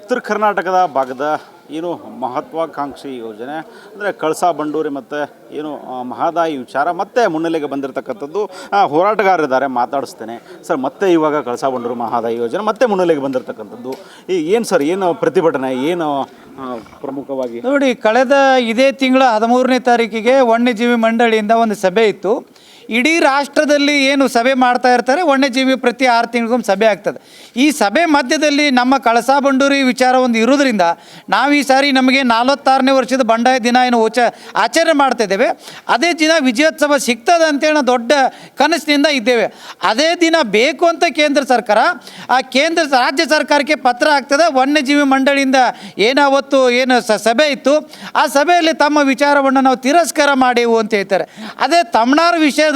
ಉತ್ತರ ಕರ್ನಾಟಕದ ಭಾಗದ ಏನು ಮಹತ್ವಾಕಾಂಕ್ಷಿ ಯೋಜನೆ ಅಂದರೆ ಕಳಸಾ ಬಂಡೂರಿ ಮತ್ತು ಏನು ಮಹದಾಯಿ ವಿಚಾರ ಮತ್ತೆ ಮುನ್ನೆಲೆಗೆ ಬಂದಿರತಕ್ಕಂಥದ್ದು. ಹೋರಾಟಗಾರರಿದ್ದಾರೆ, ಮಾತಾಡಿಸ್ತೇನೆ ಸರ್. ಮತ್ತೆ ಇವಾಗ ಕಳಸಾ ಬಂಡೂರಿ ಮಹದಾಯಿ ಯೋಜನೆ ಮತ್ತೆ ಮುನ್ನೆಲೆಗೆ ಬಂದಿರತಕ್ಕಂಥದ್ದು ಏನು ಸರ್, ಏನು ಪ್ರತಿಭಟನೆ, ಏನು ಪ್ರಮುಖವಾಗಿ? ನೋಡಿ, ಕಳೆದ ಇದೇ ತಿಂಗಳ 13ನೇ ತಾರೀಕಿಗೆ ವನ್ಯಜೀವಿ ಮಂಡಳಿಯಿಂದ ಒಂದು ಸಭೆ ಇತ್ತು. ಇಡೀ ರಾಷ್ಟ್ರದಲ್ಲಿ ಏನು ಸಭೆ ಮಾಡ್ತಾ ಇರ್ತಾರೆ, ವನ್ಯಜೀವಿ ಪ್ರತಿ 6 ತಿಂಗಳಿಗೊಮ್ಮೆ ಸಭೆ ಆಗ್ತದೆ. ಈ ಸಭೆ ಮಧ್ಯದಲ್ಲಿ ನಮ್ಮ ಕಳಸಾ ಬಂಡೂರಿ ವಿಚಾರ ಒಂದು ಇರೋದ್ರಿಂದ ನಾವು ಈ ಸಾರಿ ನಮಗೆ 46ನೇ ವರ್ಷದ ಬಂಡಾಯ ದಿನ ಏನು ಆಚರಣೆ ಮಾಡ್ತಾ ಇದ್ದೇವೆ. ಅದೇ ದಿನ ವಿಜಯೋತ್ಸವ ಸಿಗ್ತದೆ ಅಂತೇಳಿ ನಾವು ದೊಡ್ಡ ಕನಸಿನಿಂದ ಇದ್ದೇವೆ. ಅದೇ ದಿನ ಬೇಕು ಅಂತ ಕೇಂದ್ರ ಸರ್ಕಾರ ರಾಜ್ಯ ಸರ್ಕಾರಕ್ಕೆ ಪತ್ರ ಆಗ್ತದೆ. ವನ್ಯಜೀವಿ ಮಂಡಳಿಯಿಂದ ಅವತ್ತು ಏನು ಸಭೆ ಇತ್ತು, ಆ ಸಭೆಯಲ್ಲಿ ತಮ್ಮ ವಿಚಾರವನ್ನು ನಾವು ತಿರಸ್ಕಾರ ಮಾಡೇವು ಅಂತ ಹೇಳ್ತಾರೆ. ಅದೇ ತಮಿಳ್ನಾಡು ವಿಷಯ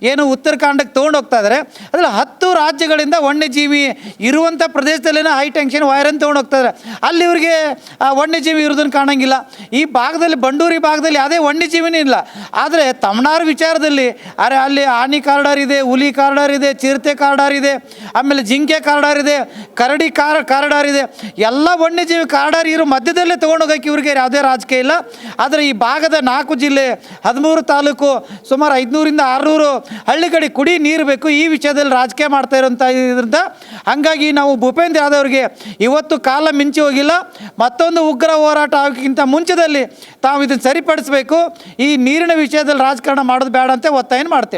ಏನು ಉತ್ತರಾಖಂಡಕ್ಕೆ ತೊಗೊಂಡು ಹೋಗ್ತಾ ಇದ್ದಾರೆ. ಅದರಲ್ಲಿ 10 ರಾಜ್ಯಗಳಿಂದ ವನ್ಯಜೀವಿ ಇರುವಂಥ ಪ್ರದೇಶದಲ್ಲಿನ ಹೈ ಟೆನ್ಷನ್ ವೈರನ್ನು ತೊಗೊಂಡು ಹೋಗ್ತಾ ಇದ್ದಾರೆ. ಅಲ್ಲಿ ಇವರಿಗೆ ವನ್ಯಜೀವಿ ಇರೋದನ್ನು ಕಾಣಂಗಿಲ್ಲ. ಈ ಭಾಗದಲ್ಲಿ ಬಂಡೂರಿ ಭಾಗದಲ್ಲಿ ಯಾವುದೇ ವನ್ಯಜೀವಿನೇ ಇಲ್ಲ. ಆದರೆ ತಮಿಳ್ನಾಡು ವಿಚಾರದಲ್ಲಿ ಅಲ್ಲಿ ಆನೆ ಕಾರಿಡಾರ್ ಇದೆ, ಹುಲಿ ಕಾರಿಡಾರ್ ಇದೆ, ಚಿರತೆ ಕಾರಿಡಾರ್ ಇದೆ, ಆಮೇಲೆ ಜಿಂಕೆ ಕಾರಿಡಾರ್ ಇದೆ, ಕರಡಿ ಕಾರಿಡಾರ್ ಇದೆ. ಎಲ್ಲ ವನ್ಯಜೀವಿ ಕಾರಿಡಾರ್ ಇರೋ ಮಧ್ಯದಲ್ಲೇ ತೊಗೊಂಡೋಗೋಕೆ ಇವ್ರಿಗೆ ಯಾವುದೇ ರಾಜಕೀಯ ಇಲ್ಲ. ಆದರೆ ಈ ಭಾಗದ 4 ಜಿಲ್ಲೆ 13 ತಾಲೂಕು ಸುಮಾರು 500ರಿಂದ 600 ಹಳ್ಳಿಗಡೆ ಕುಡಿ ನೀರು ಬೇಕು. ಈ ವಿಷಯದಲ್ಲಿ ರಾಜಕೀಯ ಮಾಡ್ತಾ ಇರೋಂಥ ಇದರಿಂದ ಹಾಗಾಗಿ ನಾವು ಭೂಪೇಂದ್ರ ಯಾದವ್ ಅವರಿಗೆ ಇವತ್ತು ಕಾಲ ಮಿಂಚಿ ಹೋಗಿಲ್ಲ. ಮತ್ತೊಂದು ಉಗ್ರ ಹೋರಾಟ ಆಗೋಕ್ಕಿಂತ ಮುಂಚೆದಲ್ಲಿ ತಾವು ಇದನ್ನು ಸರಿಪಡಿಸಬೇಕು. ಈ ನೀರಿನ ವಿಷಯದಲ್ಲಿ ರಾಜಕಾರಣ ಮಾಡೋದು ಬೇಡ ಅಂತ ಒತ್ತಾಯ ಮಾಡ್ತೇವೆ.